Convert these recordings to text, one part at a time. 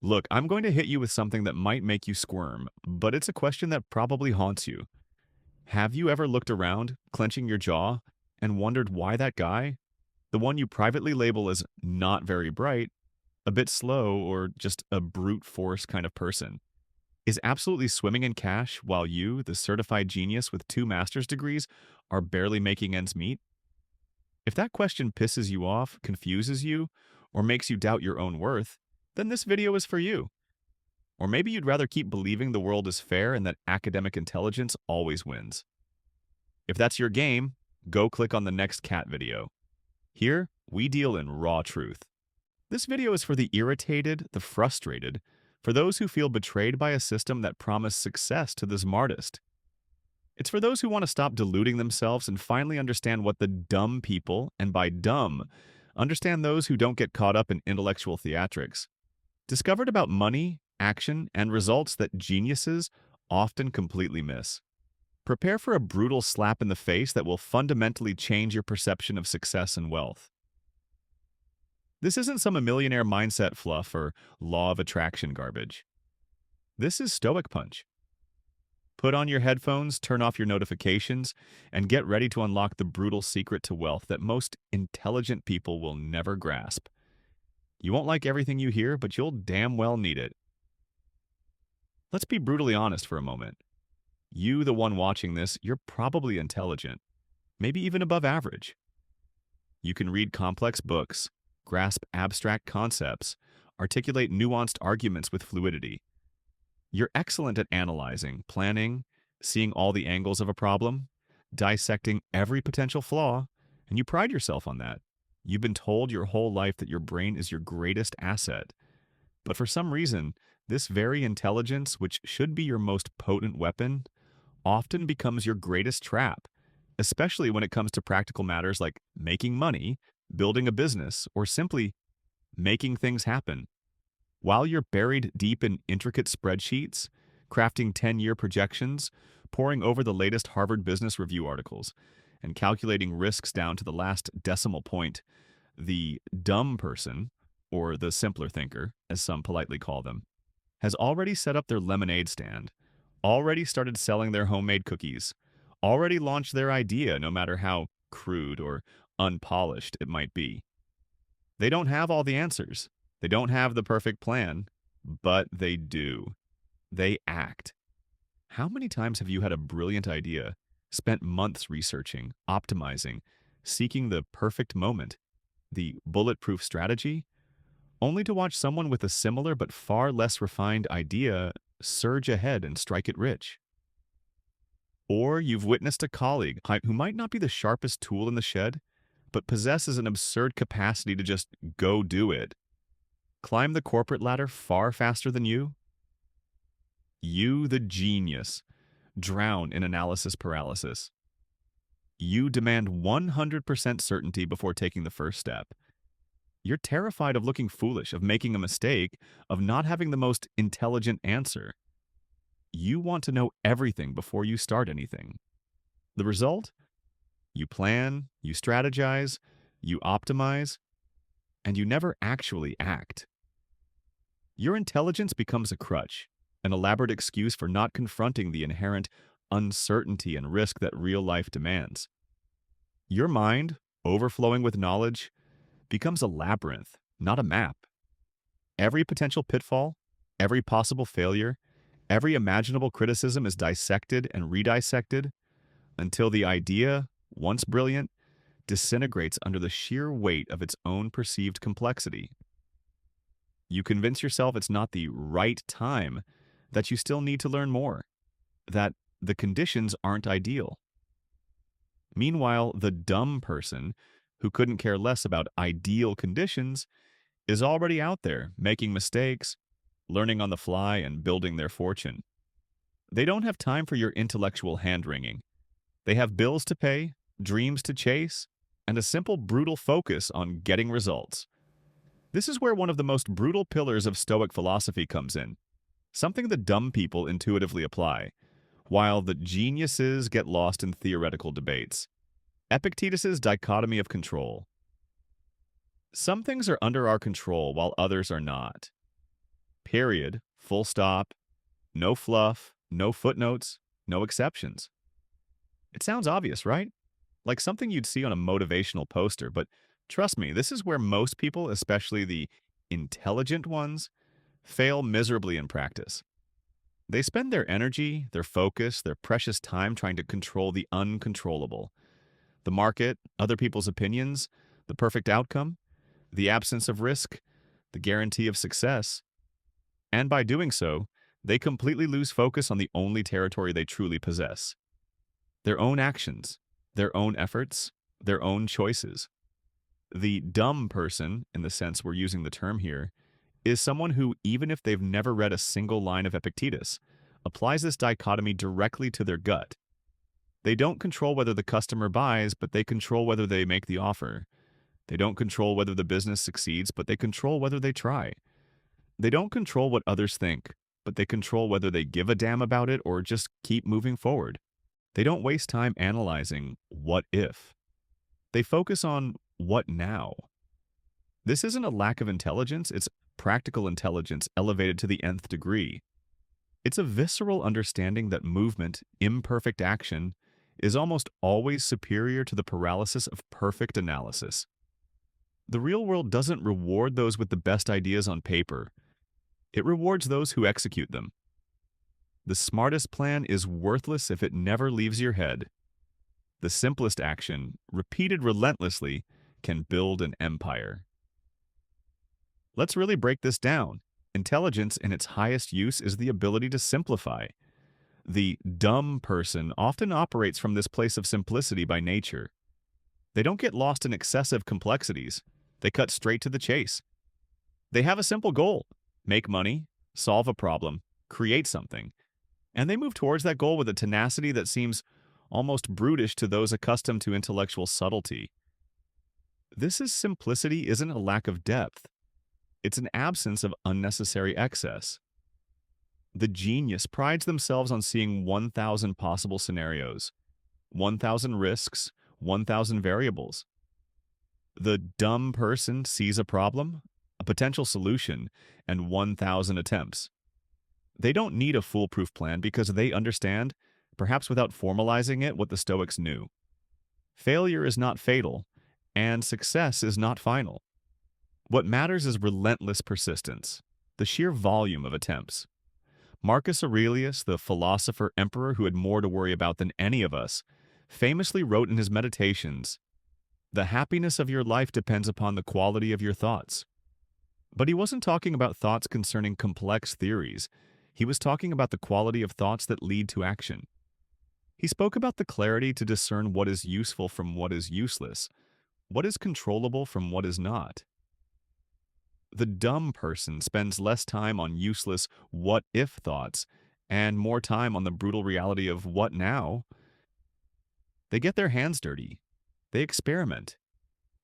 Look, I'm going to hit you with something that might make you squirm, but it's a question that probably haunts you. Have you ever looked around, clenching your jaw, and wondered why that guy, the one you privately label as not very bright, a bit slow, or just a brute force kind of person, is absolutely swimming in cash while you, the certified genius with two master's degrees, are barely making ends meet? If that question pisses you off, confuses you, or makes you doubt your own worth, then this video is for you. Or maybe you'd rather keep believing the world is fair and that academic intelligence always wins. If that's your game, go click on the next cat video. Here, we deal in raw truth. This video is for the irritated, the frustrated, for those who feel betrayed by a system that promised success to the smartest. It's for those who want to stop deluding themselves and finally understand what the dumb people, and by dumb, understand those who don't get caught up in intellectual theatrics. Discovered about money, action, and results that geniuses often completely miss. Prepare for a brutal slap in the face that will fundamentally change your perception of success and wealth. This isn't some millionaire mindset fluff or law of attraction garbage. This is Stoic Punch. Put on your headphones, turn off your notifications, and get ready to unlock the brutal secret to wealth that most intelligent people will never grasp. You won't like everything you hear, but you'll damn well need it. Let's be brutally honest for a moment. You, the one watching this, you're probably intelligent, maybe even above average. You can read complex books, grasp abstract concepts, articulate nuanced arguments with fluidity. You're excellent at analyzing, planning, seeing all the angles of a problem, dissecting every potential flaw, and you pride yourself on that. You've been told your whole life that your brain is your greatest asset. But for some reason, this very intelligence, which should be your most potent weapon, often becomes your greatest trap, especially when it comes to practical matters like making money, building a business, or simply making things happen. While you're buried deep in intricate spreadsheets, crafting 10-year projections, poring over the latest Harvard Business Review articles, and calculating risks down to the last decimal point, the dumb person, or the simpler thinker, as some politely call them, has already set up their lemonade stand, already started selling their homemade cookies, already launched their idea no matter how crude or unpolished it might be. They don't have all the answers. They don't have the perfect plan, but they do. They act. How many times have you had a brilliant idea, spent months researching, optimizing, seeking the perfect moment, the bulletproof strategy, only to watch someone with a similar but far less refined idea surge ahead and strike it rich? Or you've witnessed a colleague who might not be the sharpest tool in the shed, but possesses an absurd capacity to just go do it, climb the corporate ladder far faster than you? You, the genius, drown in analysis paralysis. You demand 100% certainty before taking the first step. You're terrified of looking foolish, of making a mistake, of not having the most intelligent answer. You want to know everything before you start anything. The result? You plan, you strategize, you optimize, and you never actually act. Your intelligence becomes a crutch, an elaborate excuse for not confronting the inherent uncertainty and risk that real life demands. Your mind, overflowing with knowledge, becomes a labyrinth, not a map. Every potential pitfall, every possible failure, every imaginable criticism is dissected and redissected until the idea, once brilliant, disintegrates under the sheer weight of its own perceived complexity. You convince yourself it's not the right time, that you still need to learn more, that the conditions aren't ideal. Meanwhile, the dumb person, who couldn't care less about ideal conditions, is already out there making mistakes, learning on the fly, and building their fortune. They don't have time for your intellectual hand-wringing. They have bills to pay, dreams to chase, and a simple, brutal focus on getting results. This is where one of the most brutal pillars of Stoic philosophy comes in, something the dumb people intuitively apply, while the geniuses get lost in theoretical debates. Epictetus's dichotomy of control. Some things are under our control while others are not. Period. Full stop. No fluff, no footnotes, no exceptions. It sounds obvious, right? Like something you'd see on a motivational poster, but trust me, this is where most people, especially the intelligent ones, fail miserably in practice. They spend their energy, their focus, their precious time trying to control the uncontrollable. The market, other people's opinions, the perfect outcome, the absence of risk, the guarantee of success. And by doing so, they completely lose focus on the only territory they truly possess: their own actions, their own efforts, their own choices. The dumb person, in the sense we're using the term here, is someone who, even if they've never read a single line of Epictetus, applies this dichotomy directly to their gut. They don't control whether the customer buys, but they control whether they make the offer. They don't control whether the business succeeds, but they control whether they try. They don't control what others think, but they control whether they give a damn about it or just keep moving forward. They don't waste time analyzing what if. They focus on what now. This isn't a lack of intelligence, it's practical intelligence elevated to the nth degree. It's a visceral understanding that movement, imperfect action, is almost always superior to the paralysis of perfect analysis. The real world doesn't reward those with the best ideas on paper. It rewards those who execute them. The smartest plan is worthless if it never leaves your head. The simplest action, repeated relentlessly, can build an empire. Let's really break this down. Intelligence in its highest use is the ability to simplify. The dumb person often operates from this place of simplicity by nature. They don't get lost in excessive complexities. They cut straight to the chase. They have a simple goal: make money, solve a problem, create something. And they move towards that goal with a tenacity that seems almost brutish to those accustomed to intellectual subtlety. Simplicity isn't a lack of depth. It's an absence of unnecessary excess. The genius prides themselves on seeing 1,000 possible scenarios, 1,000 risks, 1,000 variables. The dumb person sees a problem, a potential solution, and 1,000 attempts. They don't need a foolproof plan because they understand, perhaps without formalizing it, what the Stoics knew. Failure is not fatal, and success is not final. What matters is relentless persistence, the sheer volume of attempts. Marcus Aurelius, the philosopher emperor who had more to worry about than any of us, famously wrote in his Meditations, "The happiness of your life depends upon the quality of your thoughts." But he wasn't talking about thoughts concerning complex theories. He was talking about the quality of thoughts that lead to action. He spoke about the clarity to discern what is useful from what is useless, what is controllable from what is not. The dumb person spends less time on useless what-if thoughts and more time on the brutal reality of what now. They get their hands dirty. They experiment.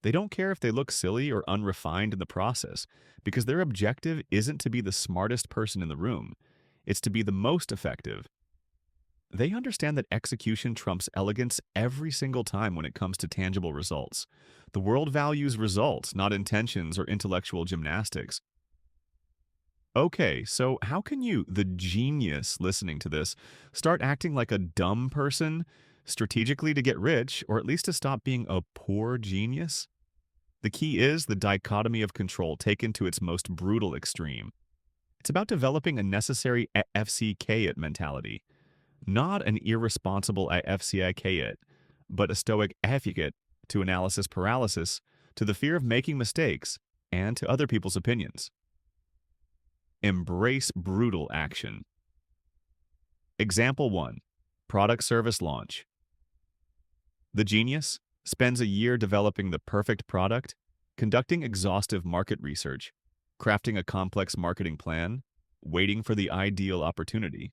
They don't care if they look silly or unrefined in the process, because their objective isn't to be the smartest person in the room. It's to be the most effective. They understand that execution trumps elegance every single time when it comes to tangible results. The world values results, not intentions or intellectual gymnastics. Okay, so how can you, the genius listening to this, start acting like a dumb person strategically to get rich, or at least to stop being a poor genius? The key is the dichotomy of control taken to its most brutal extreme. It's about developing a necessary FCK-it mentality. Not an irresponsible FCIK-it, but a stoic it to analysis paralysis, to the fear of making mistakes, and to other people's opinions. Embrace brutal action. Example 1. Product service launch. The genius spends a year developing the perfect product, conducting exhaustive market research, crafting a complex marketing plan, waiting for the ideal opportunity.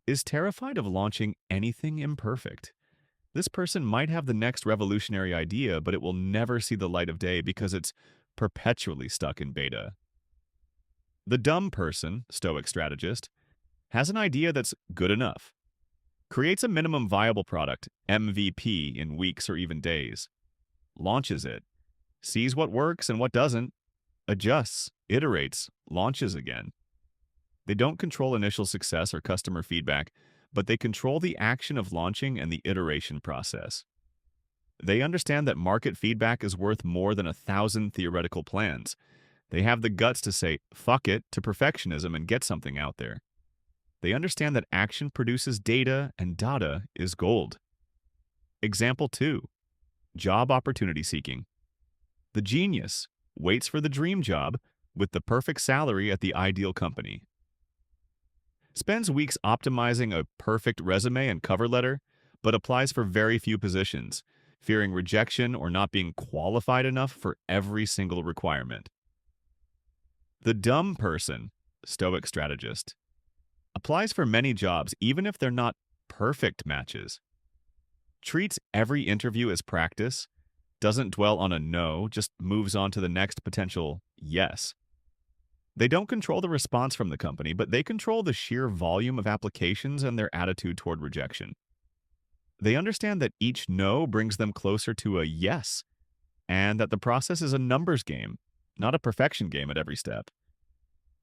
Is terrified of launching anything imperfect. This person might have the next revolutionary idea, but it will never see the light of day because it's perpetually stuck in beta. The dumb person, Stoic strategist, has an idea that's good enough. Creates a minimum viable product, MVP, in weeks or even days. Launches it. Sees what works and what doesn't. Adjusts. iterates, launches again. They don't control initial success or customer feedback, but they control the action of launching and the iteration process. They understand that market feedback is worth more than 1,000 theoretical plans. They have the guts to say, fuck it, to perfectionism and get something out there. They understand that action produces data and data is gold. Example 2. Job opportunity seeking. The genius waits for the dream job with the perfect salary at the ideal company. Spends weeks optimizing a perfect resume and cover letter, but applies for very few positions, fearing rejection or not being qualified enough for every single requirement. The dumb person, Stoic strategist, applies for many jobs even if they're not perfect matches. Treats every interview as practice, doesn't dwell on a no, just moves on to the next potential yes. They don't control the response from the company, but they control the sheer volume of applications and their attitude toward rejection. They understand that each no brings them closer to a yes, and that the process is a numbers game, not a perfection game at every step.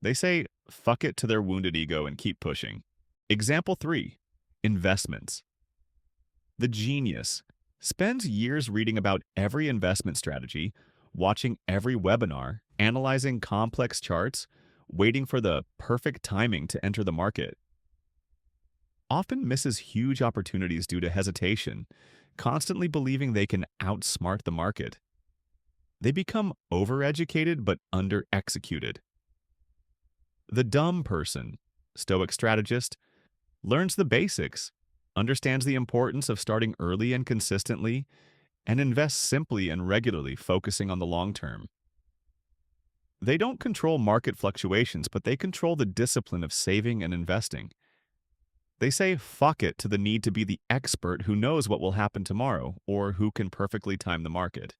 They say, fuck it to their wounded ego and keep pushing. Example 3. Investments. The genius spends years reading about every investment strategy, watching every webinar, analyzing complex charts, waiting for the perfect timing to enter the market. Often misses huge opportunities due to hesitation, constantly believing they can outsmart the market. They become overeducated but underexecuted. The dumb person, Stoic strategist, learns the basics, understands the importance of starting early and consistently, and invests simply and regularly, focusing on the long term. They don't control market fluctuations, but they control the discipline of saving and investing. They say fuck it to the need to be the expert who knows what will happen tomorrow or who can perfectly time the market.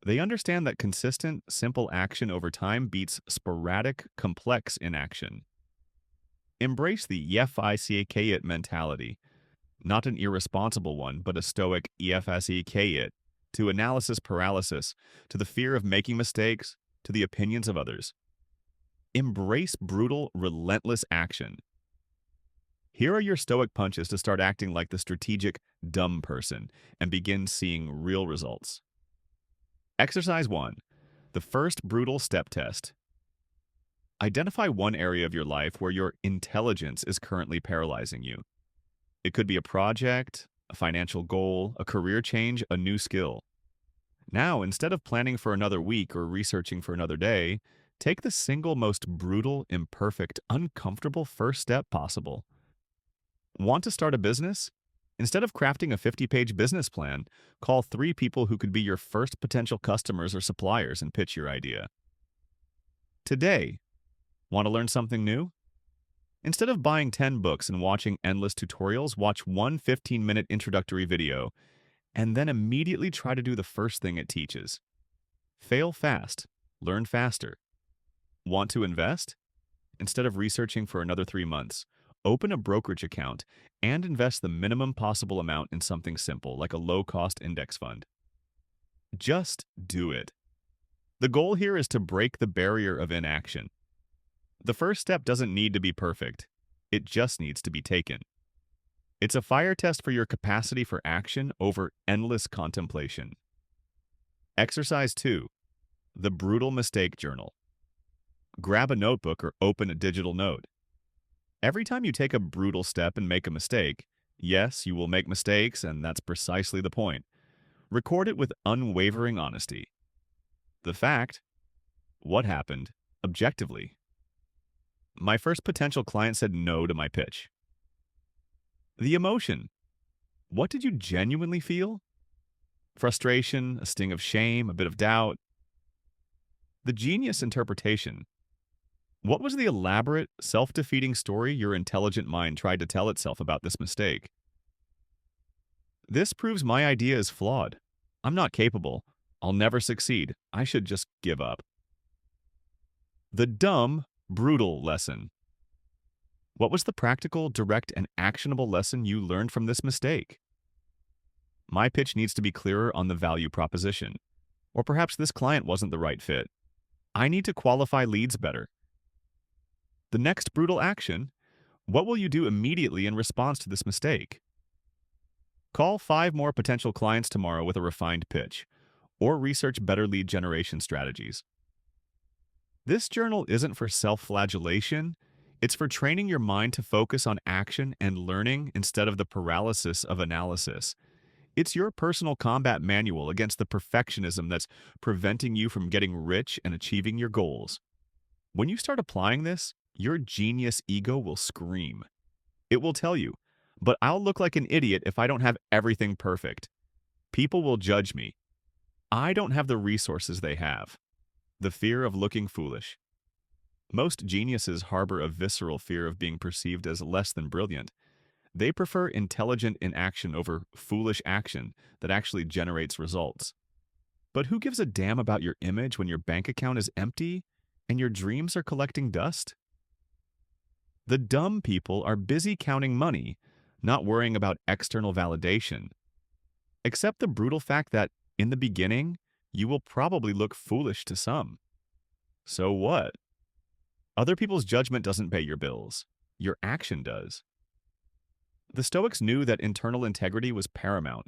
They understand that consistent, simple action over time beats sporadic, complex inaction. Embrace the EFICK-IT mentality, not an irresponsible one, but a stoic EFSEK-IT, to analysis paralysis, to the fear of making mistakes, to the opinions of others. Embrace brutal, relentless action. Here are your stoic punches to start acting like the strategic, dumb person and begin seeing real results. Exercise 1. The first brutal step test. Identify one area of your life where your intelligence is currently paralyzing you. It could be a project, a financial goal, a career change, a new skill. Now, instead of planning for another week or researching for another day, take the single most brutal, imperfect, uncomfortable first step possible. Want to start a business? Instead of crafting a 50-page business plan, call 3 people who could be your first potential customers or suppliers and pitch your idea. Today, want to learn something new? Instead of buying 10 books and watching endless tutorials, watch one 15-minute introductory video, and then immediately try to do the first thing it teaches. Fail fast, learn faster. Want to invest? Instead of researching for another 3 months, open a brokerage account and invest the minimum possible amount in something simple, like a low-cost index fund. Just do it. The goal here is to break the barrier of inaction. The first step doesn't need to be perfect. It just needs to be taken. It's a fire test for your capacity for action over endless contemplation. Exercise 2. The brutal mistake journal. Grab a notebook or open a digital note. Every time you take a brutal step and make a mistake, yes, you will make mistakes, and that's precisely the point. Record it with unwavering honesty. The fact: what happened, objectively. My first potential client said no to my pitch. The emotion: what did you genuinely feel? Frustration, a sting of shame, a bit of doubt. The genius interpretation: what was the elaborate, self-defeating story your intelligent mind tried to tell itself about this mistake? This proves my idea is flawed. I'm not capable. I'll never succeed. I should just give up. The dumb, brutal lesson. What was the practical, direct, and actionable lesson you learned from this mistake? My pitch needs to be clearer on the value proposition. Or perhaps this client wasn't the right fit. I need to qualify leads better. The next brutal action, what will you do immediately in response to this mistake? Call 5 more potential clients tomorrow with a refined pitch, or research better lead generation strategies. This journal isn't for self-flagellation, it's for training your mind to focus on action and learning instead of the paralysis of analysis. It's your personal combat manual against the perfectionism that's preventing you from getting rich and achieving your goals. When you start applying this, your genius ego will scream. It will tell you, but I'll look like an idiot if I don't have everything perfect. People will judge me. I don't have the resources they have. The fear of looking foolish. Most geniuses harbor a visceral fear of being perceived as less than brilliant. They prefer intelligent inaction over foolish action that actually generates results. But who gives a damn about your image when your bank account is empty and your dreams are collecting dust? The dumb people are busy counting money, not worrying about external validation. Accept the brutal fact that, in the beginning, you will probably look foolish to some. So what? Other people's judgment doesn't pay your bills. Your action does. The Stoics knew that internal integrity was paramount,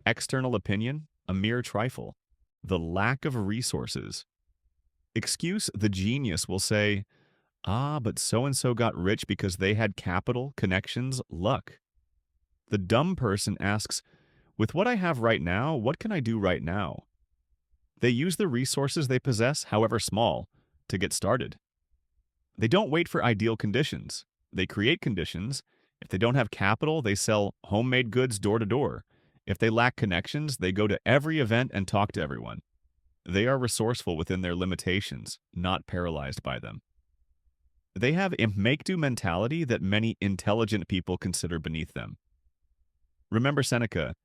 external opinion a mere trifle, the lack of resources. Excuse the genius will say, but so-and-so got rich because they had capital, connections, luck. The dumb person asks, with what I have right now, what can I do right now? They use the resources they possess, however small, to get started. They don't wait for ideal conditions. They create conditions. If they don't have capital, they sell homemade goods door to door. If they lack connections, they go to every event and talk to everyone. They are resourceful within their limitations, not paralyzed by them. They have a make-do mentality that many intelligent people consider beneath them. Remember Seneca,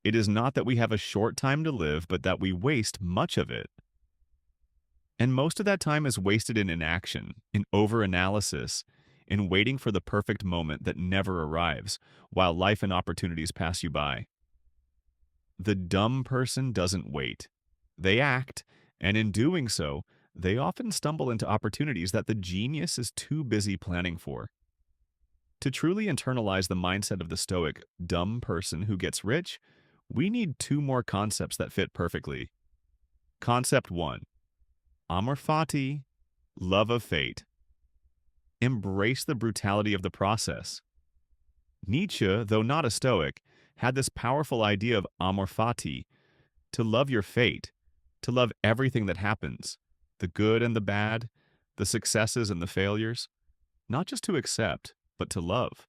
it is not that we have a short time to live, but that we waste much of it. And most of that time is wasted in inaction, in over-analysis, in waiting for the perfect moment that never arrives, while life and opportunities pass you by. The dumb person doesn't wait. They act, and in doing so, they often stumble into opportunities that the genius is too busy planning for. To truly internalize the mindset of the Stoic dumb person who gets rich, we need 2 more concepts that fit perfectly. Concept 1. Amor fati, love of fate. Embrace the brutality of the process. Nietzsche, though not a Stoic, had this powerful idea of amor fati, to love your fate, to love everything that happens, the good and the bad, the successes and the failures, not just to accept, but to love.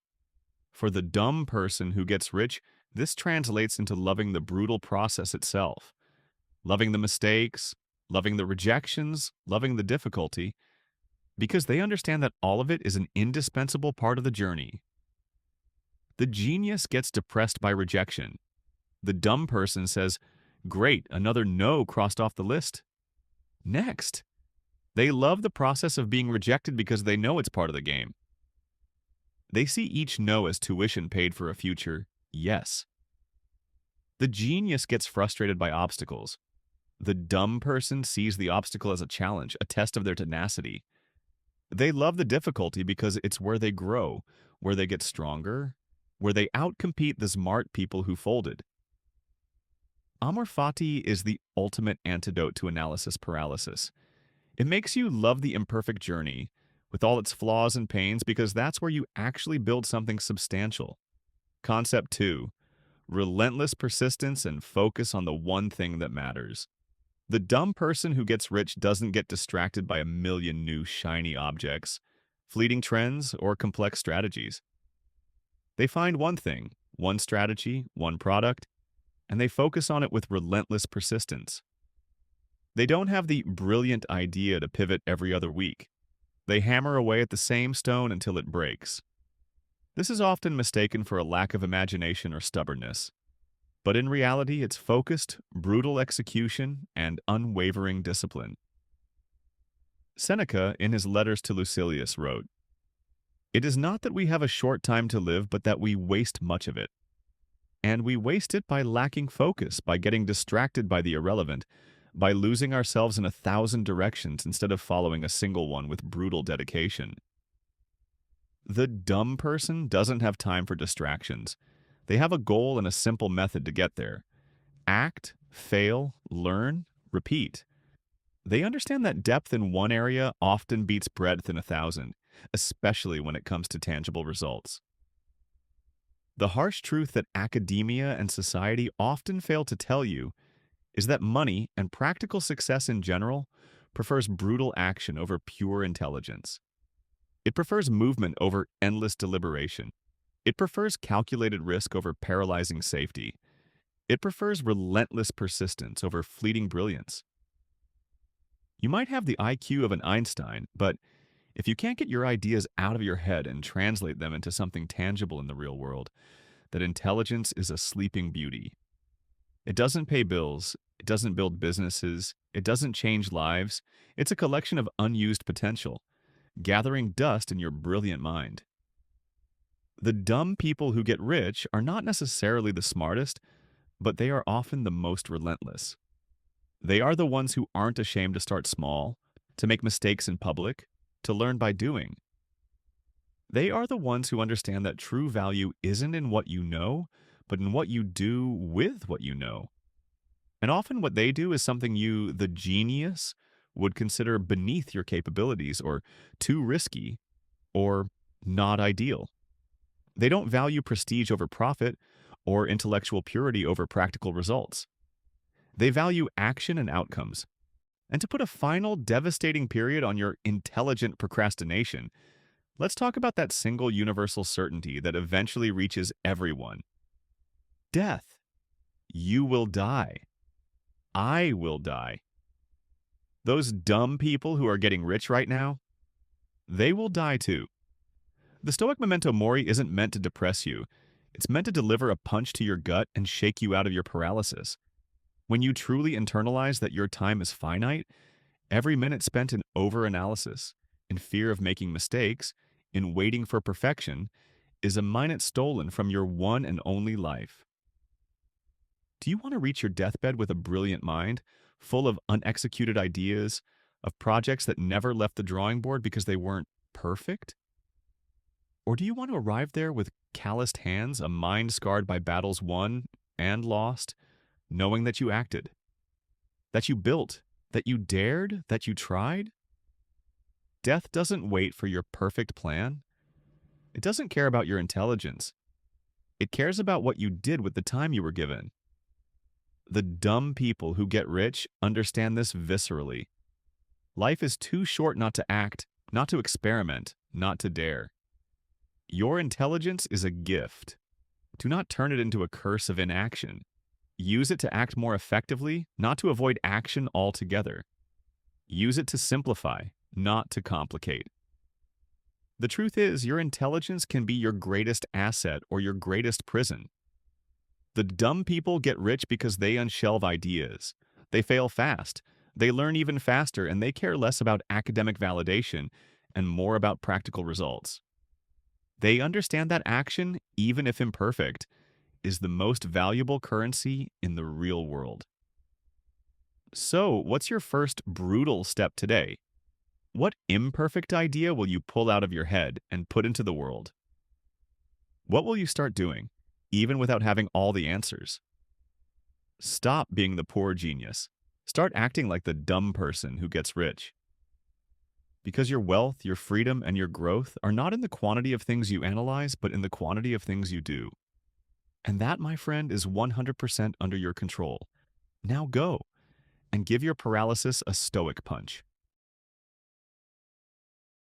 For the dumb person who gets rich, this translates into loving the brutal process itself, loving the mistakes, loving the rejections, loving the difficulty, because they understand that all of it is an indispensable part of the journey. The genius gets depressed by rejection. The dumb person says, great, another no crossed off the list. Next. They love the process of being rejected because they know it's part of the game. They see each no as tuition paid for a future yes. The genius gets frustrated by obstacles. The dumb person sees the obstacle as a challenge, a test of their tenacity. They love the difficulty because it's where they grow, where they get stronger, where they outcompete the smart people who folded. Amor fati is the ultimate antidote to analysis paralysis. It makes you love the imperfect journey, with all its flaws and pains, because that's where you actually build something substantial. Concept 2. Relentless persistence and focus on the one thing that matters. The dumb person who gets rich doesn't get distracted by a million new shiny objects, fleeting trends, or complex strategies. They find one thing, one strategy, one product, and they focus on it with relentless persistence. They don't have the brilliant idea to pivot every other week. They hammer away at the same stone until it breaks. This is often mistaken for a lack of imagination or stubbornness. But in reality, it's focused, brutal execution, and unwavering discipline. Seneca, in his letters to Lucilius, wrote, "It is not that we have a short time to live, but that we waste much of it. And we waste it by lacking focus, by getting distracted by the irrelevant, by losing ourselves in 1,000 directions instead of following a single one with brutal dedication. The dumb person doesn't have time for distractions. They have a goal and a simple method to get there. Act, fail, learn, repeat. They understand that depth in one area often beats breadth in 1,000, especially when it comes to tangible results. The harsh truth that academia and society often fail to tell you is that money and practical success in general prefers brutal action over pure intelligence. It prefers movement over endless deliberation. It prefers calculated risk over paralyzing safety. It prefers relentless persistence over fleeting brilliance. You might have the IQ of an Einstein, but if you can't get your ideas out of your head and translate them into something tangible in the real world, that intelligence is a sleeping beauty. It doesn't pay bills, it doesn't build businesses, it doesn't change lives. It's a collection of unused potential, gathering dust in your brilliant mind. The dumb people who get rich are not necessarily the smartest, but they are often the most relentless. They are the ones who aren't ashamed to start small, to make mistakes in public, to learn by doing. They are the ones who understand that true value isn't in what you know, but in what you do with what you know. And often what they do is something you, the genius, would consider beneath your capabilities or too risky or not ideal. They don't value prestige over profit or intellectual purity over practical results. They value action and outcomes. And to put a final devastating period on your intelligent procrastination, let's talk about that single universal certainty that eventually reaches everyone. Death. You will die. I will die. Those dumb people who are getting rich right now, they will die too. The Stoic memento mori isn't meant to depress you. It's meant to deliver a punch to your gut and shake you out of your paralysis. When you truly internalize that your time is finite, every minute spent in overanalysis, in fear of making mistakes, in waiting for perfection, is a minute stolen from your one and only life. Do you want to reach your deathbed with a brilliant mind, full of unexecuted ideas, of projects that never left the drawing board because they weren't perfect? Or do you want to arrive there with calloused hands, a mind scarred by battles won and lost, knowing that you acted, that you built, that you dared, that you tried? Death doesn't wait for your perfect plan. It doesn't care about your intelligence. It cares about what you did with the time you were given. The dumb people who get rich understand this viscerally. Life is too short not to act, not to experiment, not to dare. Your intelligence is a gift. Do not turn it into a curse of inaction. Use it to act more effectively, not to avoid action altogether. Use it to simplify, not to complicate. The truth is, your intelligence can be your greatest asset or your greatest prison. The dumb people get rich because they unshelve ideas. They fail fast. They learn even faster, and they care less about academic validation and more about practical results. They understand that action, even if imperfect, is the most valuable currency in the real world. So, what's your first brutal step today? What imperfect idea will you pull out of your head and put into the world? What will you start doing, even without having all the answers? Stop being the poor genius. Start acting like the dumb person who gets rich. Because your wealth, your freedom, and your growth are not in the quantity of things you analyze, but in the quantity of things you do. And that, my friend, is 100% under your control. Now go and give your paralysis a stoic punch.